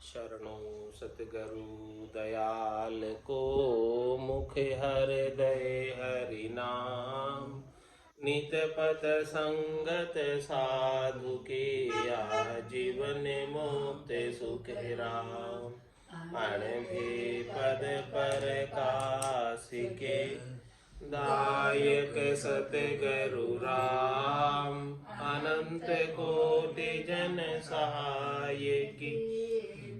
शरणों सतगुरु दयाल को, मुख हृदय हरि नाम। नित पथ संगत साधु किया, जीवन मुक्त सुख राम। अण भी पद पर कासिके, दायक सतगुरु राम। अनंत कोटि जन सहाय की,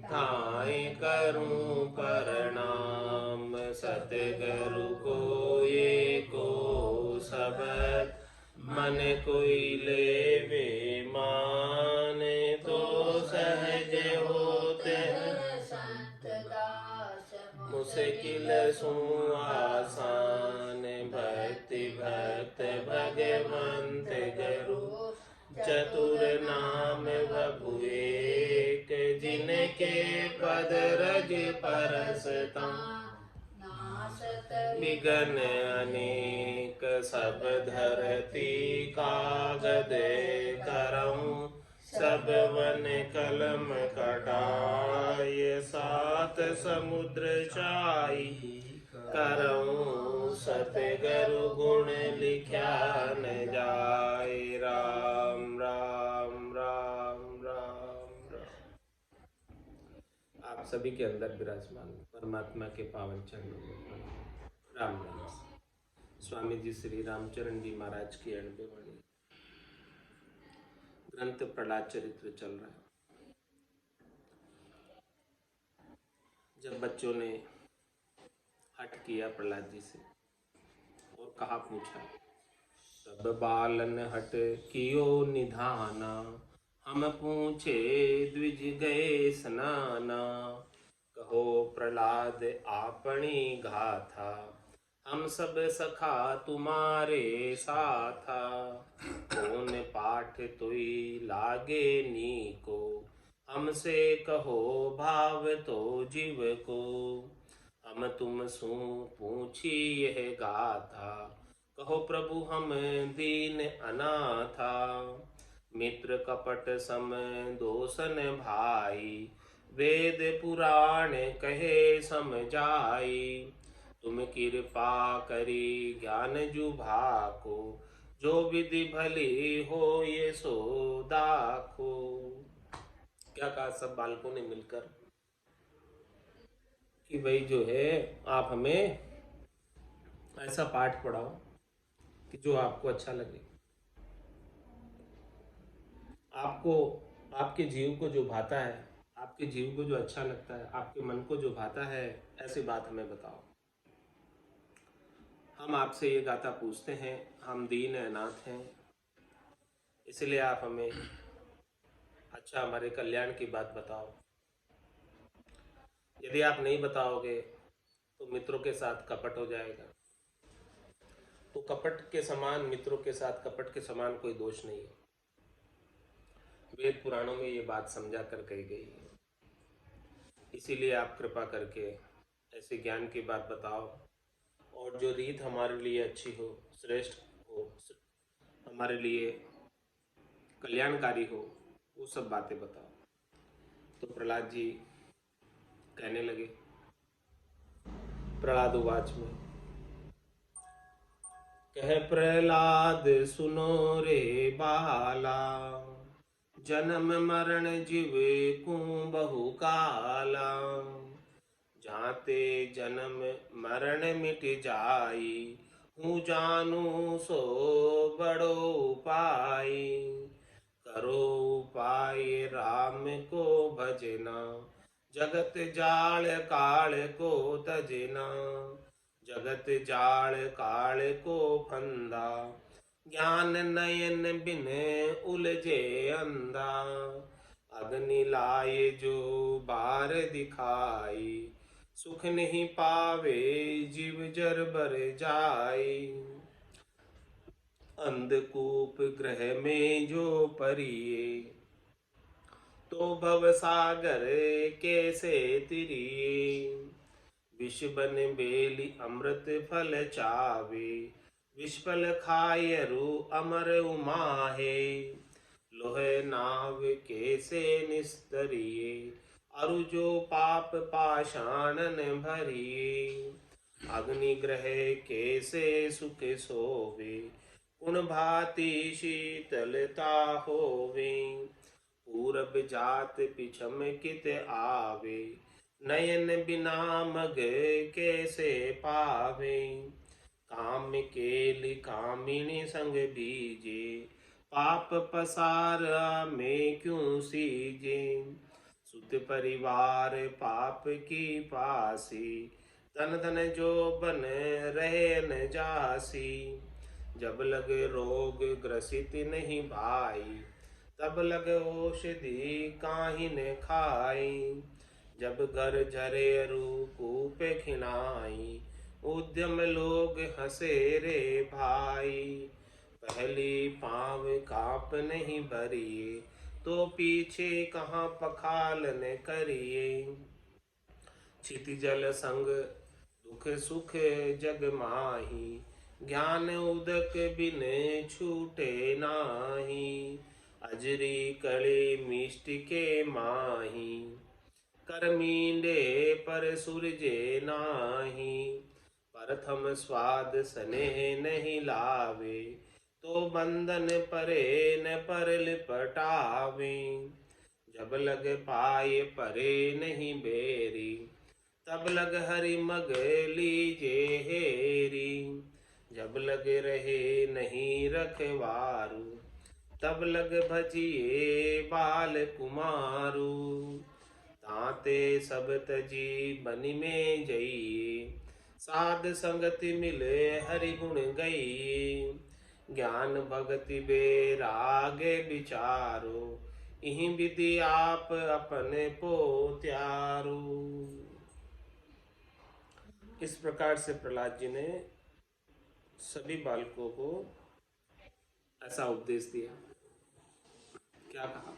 थाय करूं प्रणाम। सतगुरु को ये को सबद, मन कोई लेवे मान। तो सहज होते संत दास, मुश्किल सु आसान। भक्ति भक्त भगवंत गुरु, चतुर नाम बभु एक। जिनके पद रज परसता, विघन अनेक। सब धरती कागद करऊं, सब वन कलम कटाय। सात समुद्र छाई करऊं, सतगुरु गुण लिख्या न जाए। राम राम राम राम राम। आप सभी के अंदर विराजमान परमात्मा के पावन चरणों में प्रणाम। राम राम। स्वामी जी श्री रामचरण जी महाराज की 90 वाणी ग्रंथ प्रहलाद चरित्र चल रहा है। जब बच्चों ने हट किया प्रहलाद जी से और कहा पूछा, सब बालन हट कियो निधाना। हम पूछे द्विज गए स्नाना। कहो प्रहलाद आपनी गाथा, हम सब सखा तुम्हारे साथा। कौन पाठ तुई लागे नीको, हमसे कहो भाव तो जीव को। हम तुम सु पूछी यह गाथा, कहो प्रभु हम दीन अनाथा। मित्र कपट सम दोसन भाई, वेद पुराण कहे समझाई। तुम कृपा करी ज्ञान जुभा को, जो विधि भली हो ये सो दाखो। क्या कहा सब बालकों ने मिलकर कि भाई जो है आप हमें ऐसा पाठ पढ़ाओ कि जो आपको अच्छा लगे, आपको आपके जीव को जो भाता है, आपके जीव को जो अच्छा लगता है, आपके मन को जो भाता है, ऐसी बात हमें बताओ। हम आपसे ये गाथा पूछते हैं, हम दीन अनाथ हैं, इसलिए आप हमें अच्छा हमारे कल्याण की बात बताओ। यदि आप नहीं बताओगे तो मित्रों के साथ कपट हो जाएगा। तो कपट के समान, मित्रों के साथ कपट के समान कोई दोष नहीं है। वेद पुराणों में ये बात समझा कर कही गई है। इसीलिए आप कृपा करके ऐसे ज्ञान की बात बताओ, और जो रीत हमारे लिए अच्छी हो, श्रेष्ठ हो, हमारे लिए कल्याणकारी हो, वो सब बातें बताओ। तो प्रहलाद जी कहने लगे, प्रहलाद उवाच में, कह प्रहलाद सुनो रे बाला। जन्म मरण जीव को बहु काला। जाते जन्म मरण मिट जाई, हूँ जानू सो बड़ो उपाय। करो उपाय राम को भजना, जगत जाल काल को तजना। जगत जाल काल को फंदा, ज्ञान नयन बिन उलझे अंधा। अग्नि लाए जो बार दिखाई, सुख नहीं पावे जीव जर बर जाए। अंधकूप ग्रह में जो परिये, तो भव सागर कैसे तिरिये। विष बन बेली अमृत फल चावे, विष फल खाय रु अमर उमाहे। लोह नाव कैसे निस्तरिये, अरु जो पाप पाषाणन भरी, अग्नि ग्रह कैसे सुख सोवे, गुण भांति शीतलता होवे, पूरब जात पिछम कित आवे, नयन बिना मग कैसे पावे, काम केलि कामिनी संग बीजे, पाप पसार में क्यों सीजे, सुत परिवार पाप की पासी, तन धन जो बन रहे न जासी, जब लगे रोग ग्रसित नहीं भाई, तब लगे औषधि काहि न खाई, जब घर झरे रूप खिनाई, उद्यम लोग हंसे रे भाई, पहली पाँव काप नहीं भरिए, तो पीछे कहाँ पखालन करिए, क्षिति जल संग दुख सुख जग माही, ज्ञान उदक बिन छूटे नाही, अजरी कड़े मिष्ट के माही, कर मींडे पर सूरजे नाही, प्रथम स्वाद स्नेह नहीं लावे, तो बंधन परे न पर लिपटावे, जब लग पाए परे नहीं बेरी, तब लग हरि मग लीजे हेरी, जब लग रहे नहीं रखवारू, तब लग भजिए बाल कुमारू, ताते सब तजी बनि में जइए, साध संगति मिले हरि गुण गई, ज्ञान भगति बेरागे विचारो, इहीं विधि आप अपने को त्यारो। इस प्रकार से प्रहलाद जी ने सभी बालकों को ऐसा उपदेश दिया। क्या कहा?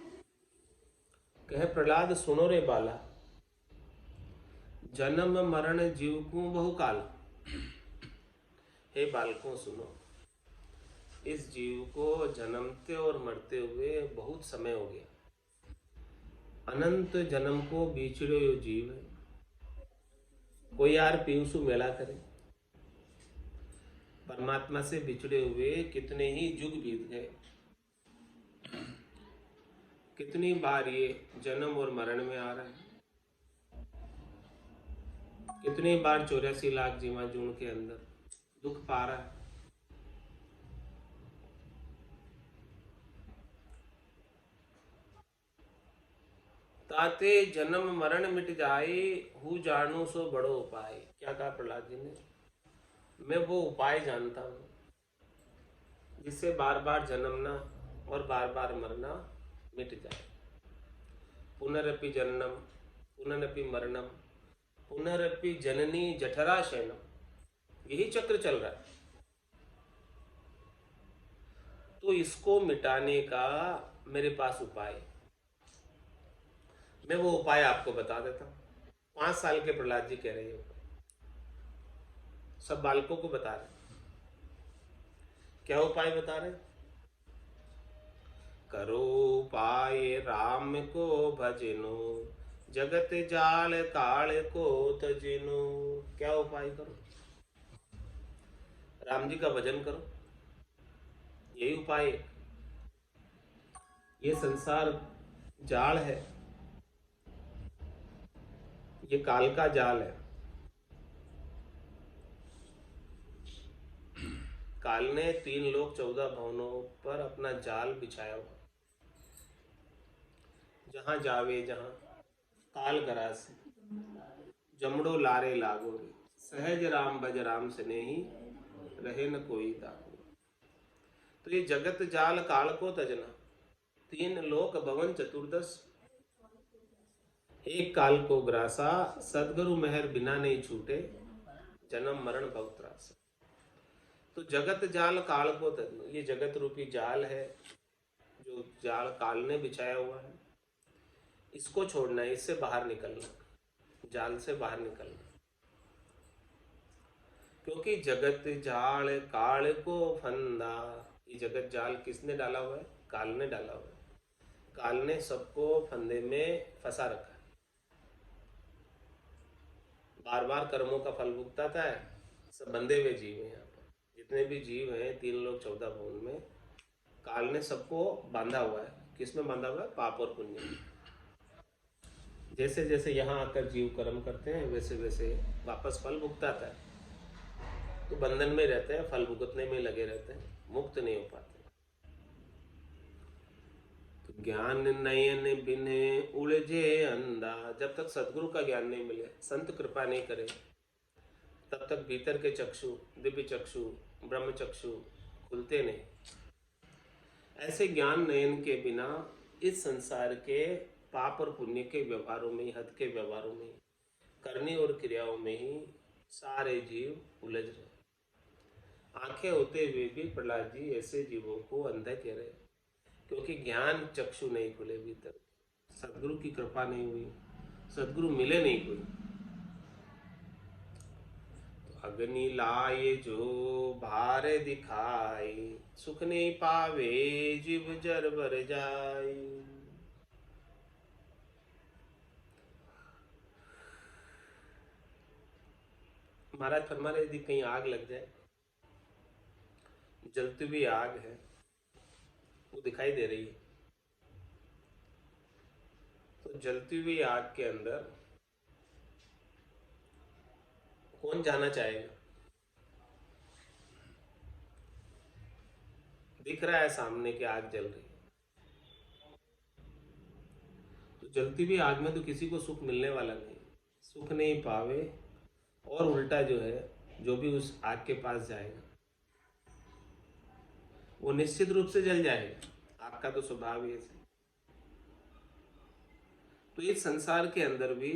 कहे प्रहलाद सुनो रे बाला, जन्म मरण जीव को बहुकाल। हे बालकों सुनो, इस जीव को जन्मते और मरते हुए बहुत समय हो गया। अनंत जन्म को बिछड़े हुए जीव है। कोई यार पीयूषु मेला करे, परमात्मा से बिछड़े हुए कितने ही युग बीत गए, कितनी बार ये जन्म और मरण में आ रहा है, कितनी बार 84 लाख जीवा जून के अंदर दुख पा रहा है। ताते जन्म मरण मिट जाए, हु जानू सो बड़ो उपाय। क्या कहा प्रहलाद जी ने? मैं वो उपाय जानता हूं जिससे बार बार जन्मना और बार बार मरना मिट जाए। पुनरपि जन्नम पुनरपि मरणम पुनरपि जननी जठरा शयनम, यही चक्र चल रहा है। तो इसको मिटाने का मेरे पास उपाय, मैं वो उपाय आपको बता देता हूँ। 5 साल के प्रहलाद जी कह रहे हो, सब बालकों को बता रहे। क्या उपाय बता रहे? करो उपाय राम को भजनो, जगत जाल काल को तजनो। क्या उपाय करो? राम जी का भजन करो, यही उपाय है। ये संसार जाल है, ये काल का जाल है। काल ने 3 लोक 14 भवनों पर अपना जाल बिछाया हुआ। जहां जावे जहां काल गरासे, जमड़ो लारे लागोगे, सहज राम भज राम स्नेही, रहे न कोई दागो। तो ये जगत जाल काल को तजना, 3 लोक भवन चतुर्दश, एक काल को ग्रासा, सदगुरु मेहर बिना नहीं छूटे, जन्म मरण भव त्रासा। तो जगत जाल काल को तजना, ये जगत रूपी जाल है जो जाल काल ने बिछाया हुआ है। इसको छोड़ना है, इससे बाहर निकलना, जाल से बाहर निकलना। क्योंकि जगत जाल काल को फंदा, ये जगत जाल किसने डाला हुआ है? काल ने डाला हुआ है। काल ने सबको फंदे में फंसा रखा है। बार बार कर्मों का फल भुगताता है। सब बंधे हुए जीव हैं। यहाँ पर जितने भी जीव हैं, 3 लोक 14 भुवन में, काल ने सबको बांधा हुआ है। किसमें बांधा हुआ है? पाप और पुण्य में। जैसे जैसे यहाँ आकर जीव कर्म करते हैं, वैसे वैसे वापस फल भुगताता है। तो बंधन में रहते हैं, फल भुगतने में लगे रहते हैं, मुक्त नहीं हो पाते। तो ज्ञान नयन बिने उलझे अंधा, जब तक सदगुरु का ज्ञान नहीं मिले, संत कृपा नहीं करे, तब तक भीतर के चक्षु, दिव्य चक्षु, ब्रह्म चक्षु खुलते नहीं। ऐसे ज्ञान नयन के बिना इस संसार के पाप और पुण्य के व्यवहारों में, हद के व्यवहारों में, करनी और क्रियाओं में ही सारे जीव उलझ रहे। आंखें होते हुए भी प्रहलाद जी ऐसे जीवों को अंधा कह रहे, क्योंकि ज्ञान चक्षु नहीं खुले भीतर, सदगुरु की कृपा नहीं हुई, सदगुरु मिले नहीं कोई। तो अग्नि लाए जो भार दिखाई, सुख नहीं पावे जीव जर बर जाई। महाराज फरमा रहे, यदि कहीं आग लग जाए, जलती हुई आग है, वो दिखाई दे रही है, तो जलती हुई आग के अंदर कौन जाना चाहेगा? दिख रहा है सामने कि आग जल रही है, तो जलती हुई आग में तो किसी को सुख मिलने वाला नहीं, सुख नहीं पावे। और उल्टा जो है, जो भी उस आग के पास जाएगा वो निश्चित रूप से जल जाएगा। आग का तो स्वभाव ही ऐसे। तो इस संसार के अंदर भी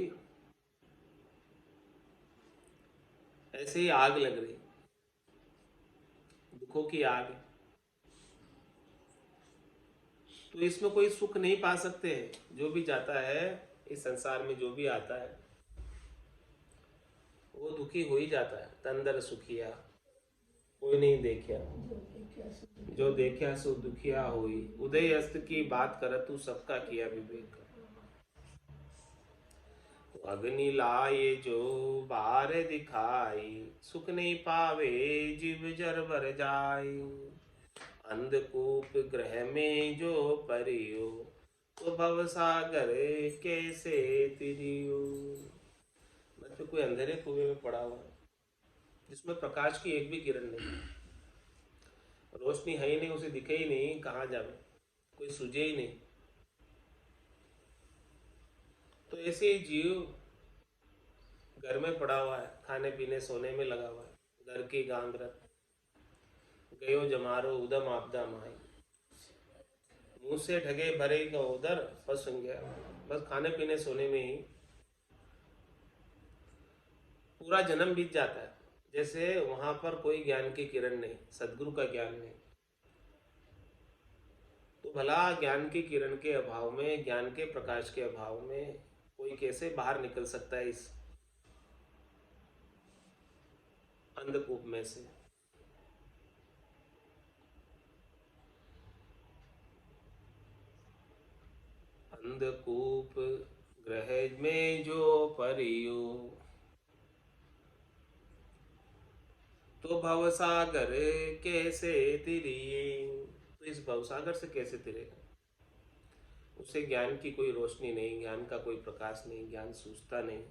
ऐसे ही आग लग रही, दुखों की आग। तो इसमें कोई सुख नहीं पा सकते हैं। जो भी जाता है इस संसार में, जो भी आता है वो दुखी हो ही जाता है। तंदर सुखिया कोई नहीं देखिया, जो देखिया सो दुखिया हुई। उदय अस्त की बात कर तू सबका किया विवेक। अग्नि लाए जो बार दिखाई, सुख नहीं पावे जीव जर बर जाई। अंधकूप ग्रह में जो परियो, तो भव सागर कैसे तिरियो। मतलब कोई अंधेरे कुएं में पड़ा हुआ है, जिसमें प्रकाश की एक भी किरण नहीं, रोशनी है ही नहीं, उसे दिखे ही नहीं, कहाँ जावे, कोई सूझे ही नहीं। तो ऐसे ही जीव घर में पड़ा हुआ है, खाने पीने सोने में लगा हुआ है। घर की गांधरत गयो जमारो उदम आपदा माई, मुंह से ढगे भरे का उधर फंस गया। बस खाने पीने सोने में ही पूरा जन्म बीत जाता है। जैसे वहां पर कोई ज्ञान की किरण नहीं, सदगुरु का ज्ञान नहीं। तो भला ज्ञान की किरण के अभाव में, ज्ञान के प्रकाश के अभाव में कोई कैसे बाहर निकल सकता है इस अंधकूप में से? अंधकूप ग्रह में जो परियो, तो भवसागर कैसे तिरिये। तो इस भवसागर से कैसे तिरेगा? उसे ज्ञान की कोई रोशनी नहीं, ज्ञान का कोई प्रकाश नहीं, ज्ञान सूझता नहीं।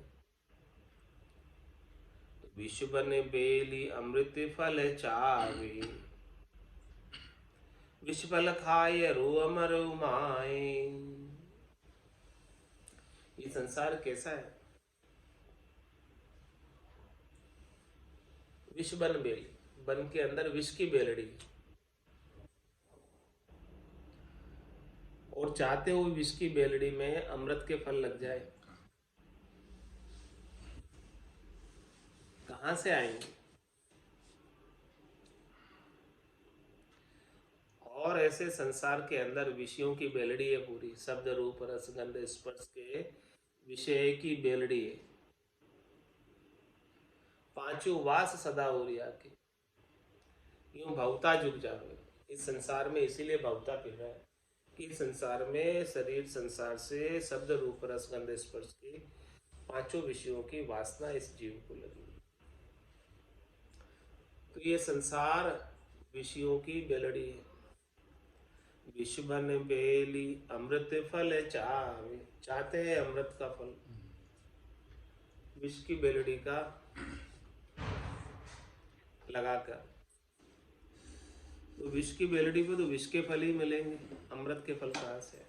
तो विश्व बन बेली अमृत फल चावे, विश्व फल खाए रो अमर उमाए। ये संसार कैसा है? विष बन बेली, बन के अंदर विष की बेलड़ी, और चाहते हो विष की बेलड़ी में अमृत के फल लग जाए, कहां से आएंगे? और ऐसे संसार के अंदर विषयों की बेलड़ी है पूरी, शब्द रूप रस गंध स्पर्श के विषय की बेलड़ी है। पांचों वास सदा ओरिया के, यूं भवता जुग जावे। इस संसार में इसीलिए भवता फिर रहा है कि संसार में, शरीर संसार से शब्द रूप रस गंध स्पर्श की पांचों विषयों की वासना इस जीव को लगी। तो ये संसार विषयों की बेलड़ी है। विष बन बेली अमृत फल चावे, चाहते हैं अमृत का फल, विष की बेलड़ी का लगाकर। तो विष की बेलड़ी पे तो विष के फल ही मिलेंगे, अमृत के फल कहाँ से?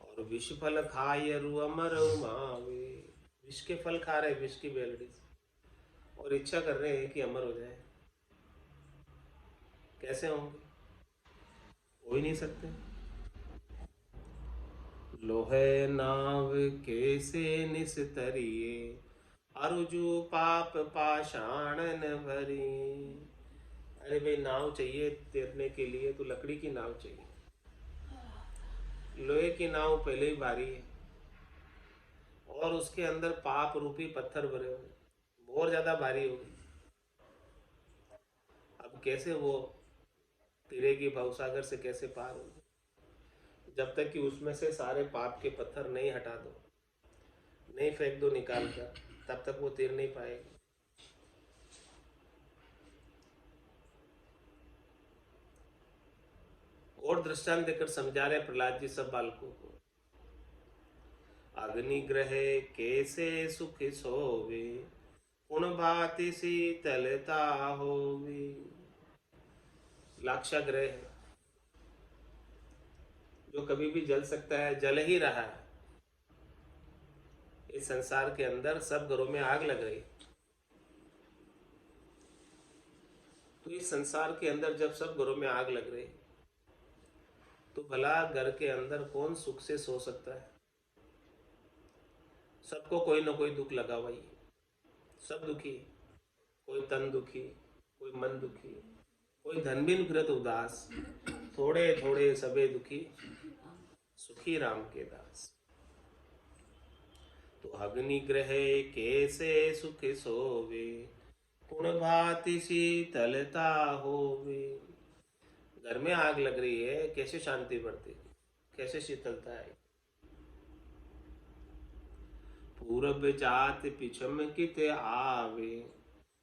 और विष फल खाय रु अमर मावे, विष के फल खा रहे विष की बेलड़ी से, और इच्छा कर रहे हैं कि अमर हो जाए। कैसे होंगे? हो ही नहीं सकते। लोहे नाव कैसे निस्तरिये, अरुजु पाप पाषाण न भरी। अरे भाई, नाव चाहिए तैरने के लिए तो लकड़ी की नाव चाहिए। लोहे की नाव पहले ही भारी है और उसके अंदर पाप रूपी पत्थर भरे हुए, और ज्यादा भारी हो गई। अब कैसे वो तिरेगी भवसागर से, कैसे पार होगी? जब तक कि उसमें से सारे पाप के पत्थर नहीं हटा दो, नहीं फेंक दो निकाल कर, तब तक वो तीर नहीं पाएगी। और दृष्टांत देकर समझा रहे प्रहलाद जी सब बालकों को। अग्नि ग्रह कैसे सुख सोवे, उन भांति शीतलता होवी। लाक्षाग्रह है जो कभी भी जल सकता है, जल ही रहा है। इस संसार के अंदर सब घरों में आग लग रही। तो इस संसार के अंदर जब सब घरों में आग लग रही, तो भला घर के अंदर कौन सुख से सो सकता है? सबको कोई ना कोई दुख लगा हुआ ही, सब दुखी। कोई तन दुखी, कोई मन दुखी, कोई धन बिन फिरत उदास, थोड़े थोड़े सबे दुखी, सुखी राम के दास। तो अग्नि ग्रह कैसे सुख सोवे, कुण भांति शीतलता होवे। घर में आग लग रही है, कैसे शांति बढ़ती, कैसे शीतलता है? पूरब जात पिछम कित आवे,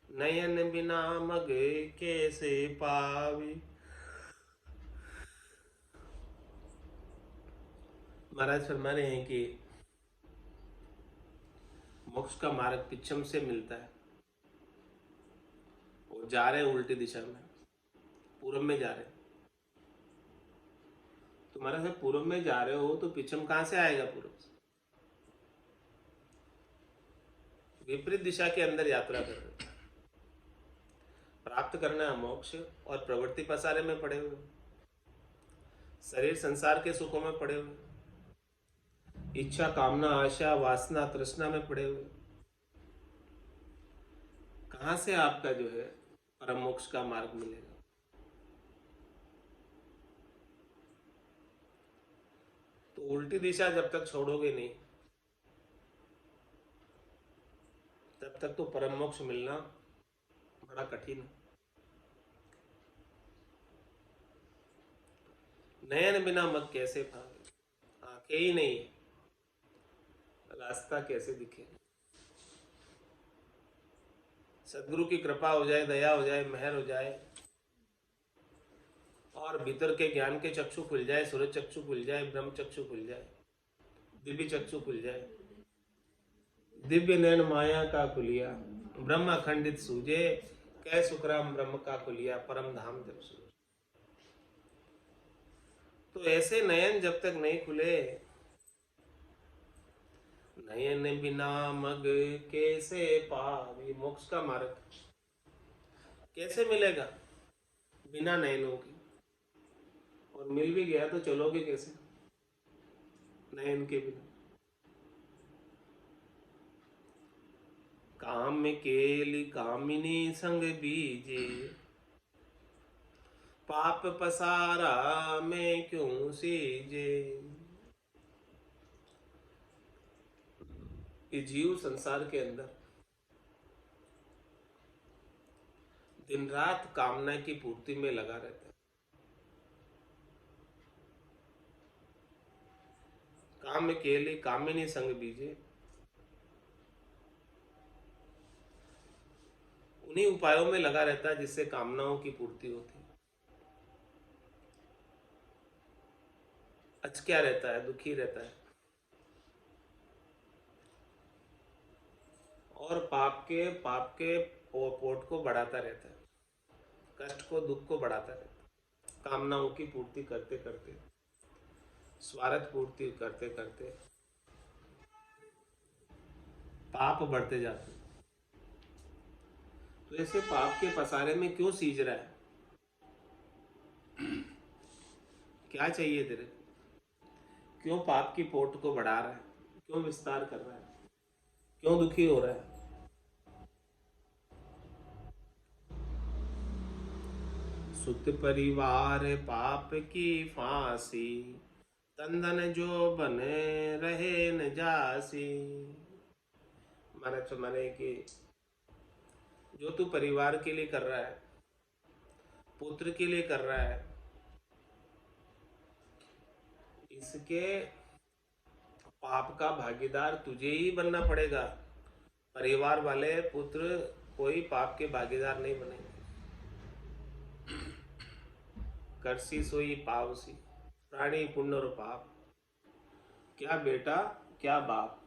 नयन बिना मग कैसे पावे। महाराज फरमा रहे हैं कि मोक्ष का मार्ग पिछम से मिलता है, और जा रहे हैं उल्टी दिशा में, पूरब में जा रहे हैं। तुम्हारा से पूरब में जा रहे हो तो पिछम कहां से आएगा? पूरब से। विपरीत दिशा के अंदर यात्रा कर रहे हो। प्राप्त करना है मोक्ष, और प्रवृत्ति पसारे में पड़े हुए, शरीर संसार के सुखों में पड़े हुए, इच्छा कामना आशा वासना तृष्णा में पड़े हुए। कहां से आपका जो है परम मोक्ष का मार्ग मिलेगा? तो उल्टी दिशा जब तक छोड़ोगे नहीं, तब तक तो परम मोक्ष मिलना बड़ा कठिन है। नयन बिना मग कैसे पावे, आंखें ही नहीं, रास्ता कैसे दिखे? सदगुरु की कृपा हो जाए, दया हो जाए, मेहर हो जाए, और भीतर के ज्ञान के चक्षु खुल जाए, सूरज चक्षु खुल जाए, ब्रह्म चक्षु खुल जाए, दिव्य चक्षु खुल जाए। दिव्य नयन माया का खुलिया, ब्रह्म अखंडित सूझे, कै सुखराम ब्रह्म का खुलिया, परम धाम जब सूझे। तो ऐसे नयन जब तक नहीं खुले, नयन बिना मग कैसे पावे, मोक्ष का मार्ग कैसे मिलेगा बिना नयनों की? और मिल भी गया तो चलोगे कैसे नयन के बिना? काम केली कामिनी संग बीजे, पाप पसारा में क्यों सीजे। ये जीव संसार के अंदर दिन रात कामना की पूर्ति में लगा रहता है। काम केली कामिनी संग बीजे, उन्हीं उपायों में लगा रहता है जिससे कामनाओं की पूर्ति होती है। अचक्या रहता है, दुखी रहता है, और पाप के पोट को बढ़ाता रहता है, कष्ट को दुख को बढ़ाता रहता है। कामनाओं की पूर्ति करते करते, स्वार्थ पूर्ति करते करते पाप बढ़ते जाते हैं। तो ऐसे पाप के पसारे में क्यों सींच रहा है? क्या चाहिए तेरे को? क्यों पाप की पोट को बढ़ा रहा है? क्यों विस्तार कर रहा है? क्यों दुखी हो रहा है? सुत परिवार पाप की फांसी, तंदन जो बने रहे न जासी। माने कि जो तू परिवार के लिए कर रहा है, पुत्र के लिए कर रहा है, इसके पाप का भागीदार तुझे ही बनना पड़ेगा। परिवार वाले पुत्र कोई पाप के भागीदार नहीं बनेंगे। करसी सोई पावसी, प्राणी पुण्य और पाप। क्या बेटा क्या बाप,